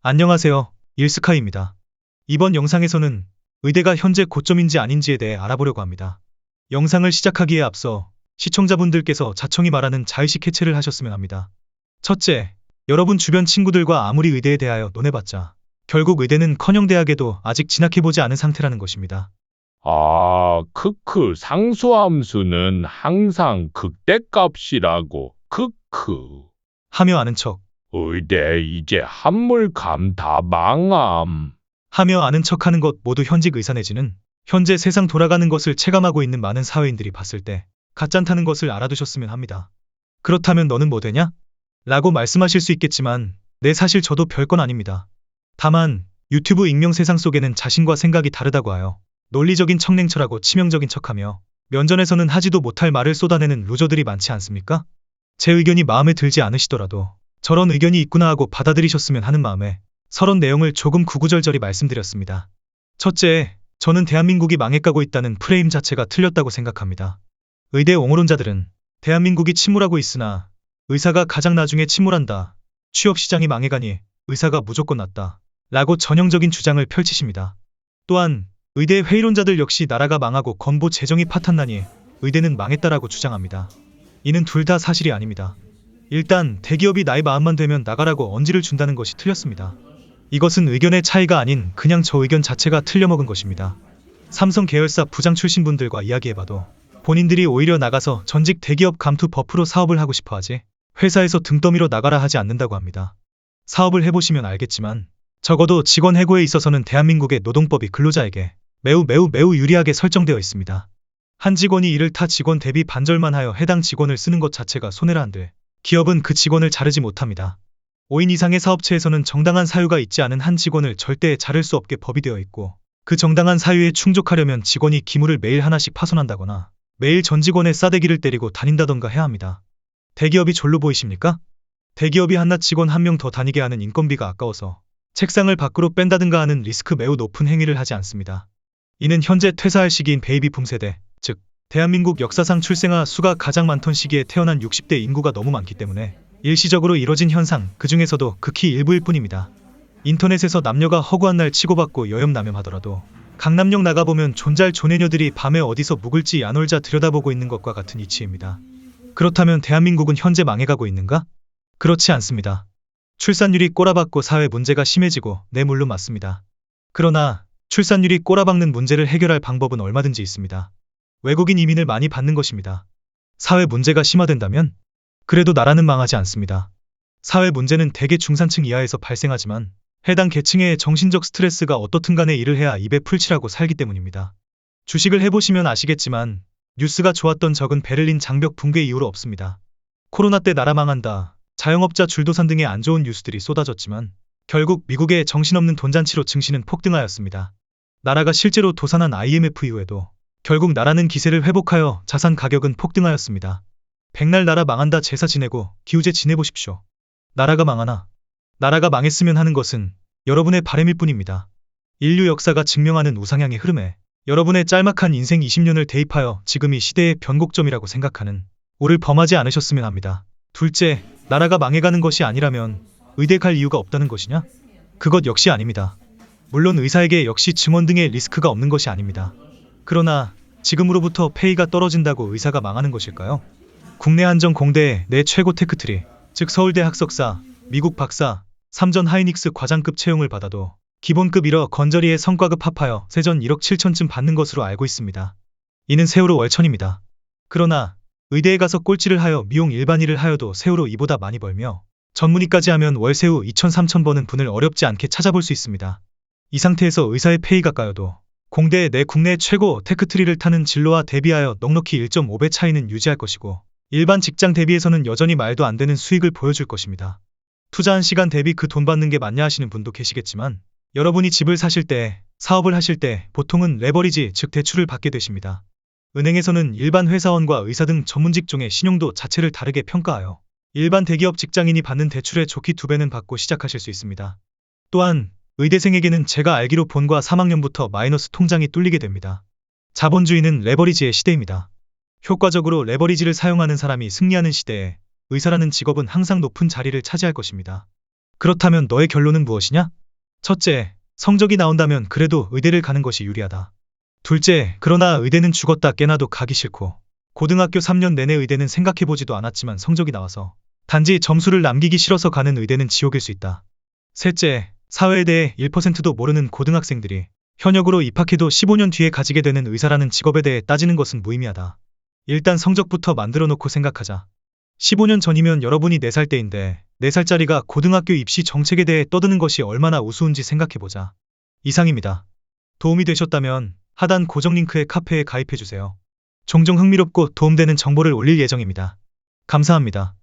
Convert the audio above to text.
안녕하세요. 일스카이입니다. 이번 영상에서는 의대가 현재 고점인지 아닌지에 대해 알아보려고 합니다. 영상을 시작하기에 앞서 시청자분들께서 자청이 말하는 자의식 해체를 하셨으면 합니다. 첫째, 여러분 주변 친구들과 아무리 의대에 대하여 논해봤자 결국 의대는커녕 대학에도 아직 진학해보지 않은 상태라는 것입니다. 크크, 상수함수는 항상 극대값이라고, 크크. 하며 아는 척, 의대 이제 한물감 다 망함. 하며 아는 척하는 것 모두 현직 의사 내지는 현재 세상 돌아가는 것을 체감하고 있는 많은 사회인들이 봤을 때 가짠다는 것을 알아두셨으면 합니다. 그렇다면 너는 뭐 되냐? 라고 말씀하실 수 있겠지만 네, 사실 저도 별건 아닙니다. 다만 유튜브 익명 세상 속에는 자신과 생각이 다르다고 하여 논리적인 척냉철하고 치명적인 척하며 면전에서는 하지도 못할 말을 쏟아내는 루저들이 많지 않습니까? 제 의견이 마음에 들지 않으시더라도 저런 의견이 있구나 하고 받아들이셨으면 하는 마음에 서론 내용을 조금 구구절절히 말씀드렸습니다. 첫째, 저는 대한민국이 망해가고 있다는 프레임 자체가 틀렸다고 생각합니다. 의대 옹호론자들은 대한민국이 침몰하고 있으나 의사가 가장 나중에 침몰한다. 취업시장이 망해가니 의사가 무조건 낫다. 라고 전형적인 주장을 펼치십니다. 또한 의대 회의론자들 역시 나라가 망하고 건보 재정이 파탄나니 의대는 망했다라고 주장합니다. 이는 둘 다 사실이 아닙니다. 일단 대기업이 나의 마음만 되면 나가라고 언지를 준다는 것이 틀렸습니다. 이것은 의견의 차이가 아닌 그냥 저 의견 자체가 틀려먹은 것입니다. 삼성 계열사 부장 출신 분들과 이야기해봐도 본인들이 오히려 나가서 전직 대기업 감투 버프로 사업을 하고 싶어 하지 회사에서 등더미로 나가라 하지 않는다고 합니다. 사업을 해보시면 알겠지만 적어도 직원 해고에 있어서는 대한민국의 노동법이 근로자에게 매우 유리하게 설정되어 있습니다. 한 직원이 일을 타 직원 대비 반절만 하여 해당 직원을 쓰는 것 자체가 손해라 한들 기업은 그 직원을 자르지 못합니다. 5인 이상의 사업체에서는 정당한 사유가 있지 않은 한 직원을 절대 자를 수 없게 법이 되어 있고 그 정당한 사유에 충족하려면 직원이 기물을 매일 하나씩 파손한다거나 매일 전 직원의 싸대기를 때리고 다닌다던가 해야 합니다. 대기업이 졸로 보이십니까? 대기업이 한낱 직원 한 명 더 다니게 하는 인건비가 아까워서 책상을 밖으로 뺀다든가 하는 리스크 매우 높은 행위를 하지 않습니다. 이는 현재 퇴사할 시기인 베이비붐 세대, 즉 대한민국 역사상 출생아 수가 가장 많던 시기에 태어난 60대 인구가 너무 많기 때문에 일시적으로 이뤄진 현상, 그 중에서도 극히 일부일 뿐입니다. 인터넷에서 남녀가 허구한 날 치고받고 여염남염하더라도 강남역 나가보면 존잘 조내녀들이 밤에 어디서 묵을지 야놀자 들여다보고 있는 것과 같은 이치입니다. 그렇다면 대한민국은 현재 망해가고 있는가? 그렇지 않습니다. 출산율이 꼬라박고 사회 문제가 심해지고 네, 물론 맞습니다. 그러나 출산율이 꼬라박는 문제를 해결할 방법은 얼마든지 있습니다. 외국인 이민을 많이 받는 것입니다. 사회 문제가 심화된다면? 그래도 나라는 망하지 않습니다. 사회 문제는 대개 중산층 이하에서 발생하지만 해당 계층의 정신적 스트레스가 어떻든 간에 일을 해야 입에 풀칠하고 살기 때문입니다. 주식을 해보시면 아시겠지만 뉴스가 좋았던 적은 베를린 장벽 붕괴 이후로 없습니다. 코로나 때 나라 망한다, 자영업자 줄도산 등의 안 좋은 뉴스들이 쏟아졌지만 결국 미국의 정신없는 돈잔치로 증시는 폭등하였습니다. 나라가 실제로 도산한 IMF 이후에도 결국 나라는 기세를 회복하여 자산 가격은 폭등하였습니다. 백날 나라 망한다 제사 지내고 기우제 지내보십시오. 나라가 망하나 나라가 망했으면 하는 것은 여러분의 바람일 뿐입니다. 인류 역사가 증명하는 우상향의 흐름에 여러분의 짤막한 인생 20년을 대입하여 지금이 시대의 변곡점이라고 생각하는 오를 범하지 않으셨으면 합니다. 둘째, 나라가 망해가는 것이 아니라면 의대 갈 이유가 없다는 것이냐? 그것 역시 아닙니다. 물론 의사에게 역시 증원 등의 리스크가 없는 것이 아닙니다. 그러나 지금으로부터 페이가 떨어진다고 의사가 망하는 것일까요? 국내 한정 공대의 내 최고 테크트리, 즉 서울대 학석사, 미국 박사, 3전 하이닉스 과장급 채용을 받아도 기본급 1억 건저리의 성과급 합하여 세전 1억 7천쯤 받는 것으로 알고 있습니다. 이는 세월호 월천입니다. 그러나 의대에 가서 꼴찌를 하여 미용 일반의를 하여도 세월호 이보다 많이 벌며 전문의까지 하면 월 세후 2천 3천 버는 분을 어렵지 않게 찾아볼 수 있습니다. 이 상태에서 의사의 페이가 까여도 공대의 내 국내 최고 테크트리를 타는 진로와 대비하여 넉넉히 1.5배 차이는 유지할 것이고 일반 직장 대비해서는 여전히 말도 안 되는 수익을 보여줄 것입니다. 투자한 시간 대비 그 돈 받는 게 맞냐 하시는 분도 계시겠지만 여러분이 집을 사실 때, 사업을 하실 때 보통은 레버리지, 즉 대출을 받게 되십니다. 은행에서는 일반 회사원과 의사 등 전문 직종의 신용도 자체를 다르게 평가하여 일반 대기업 직장인이 받는 대출의 좋기 2배는 받고 시작하실 수 있습니다. 또한 의대생에게는 제가 알기로 본과 3학년부터 마이너스 통장이 뚫리게 됩니다. 자본주의는 레버리지의 시대입니다. 효과적으로 레버리지를 사용하는 사람이 승리하는 시대에 의사라는 직업은 항상 높은 자리를 차지할 것입니다. 그렇다면 너의 결론은 무엇이냐? 첫째, 성적이 나온다면 그래도 의대를 가는 것이 유리하다. 둘째, 그러나 의대는 죽었다 깨나도 가기 싫고, 고등학교 3년 내내 의대는 생각해보지도 않았지만 성적이 나와서 단지 점수를 남기기 싫어서 가는 의대는 지옥일 수 있다. 셋째, 사회에 대해 1%도 모르는 고등학생들이 현역으로 입학해도 15년 뒤에 가지게 되는 의사라는 직업에 대해 따지는 것은 무의미하다. 일단 성적부터 만들어 놓고 생각하자. 15년 전이면 여러분이 4살 때인데 4살짜리가 고등학교 입시 정책에 대해 떠드는 것이 얼마나 우스운지 생각해보자. 이상입니다. 도움이 되셨다면 하단 고정 링크의 카페에 가입해주세요. 종종 흥미롭고 도움되는 정보를 올릴 예정입니다. 감사합니다.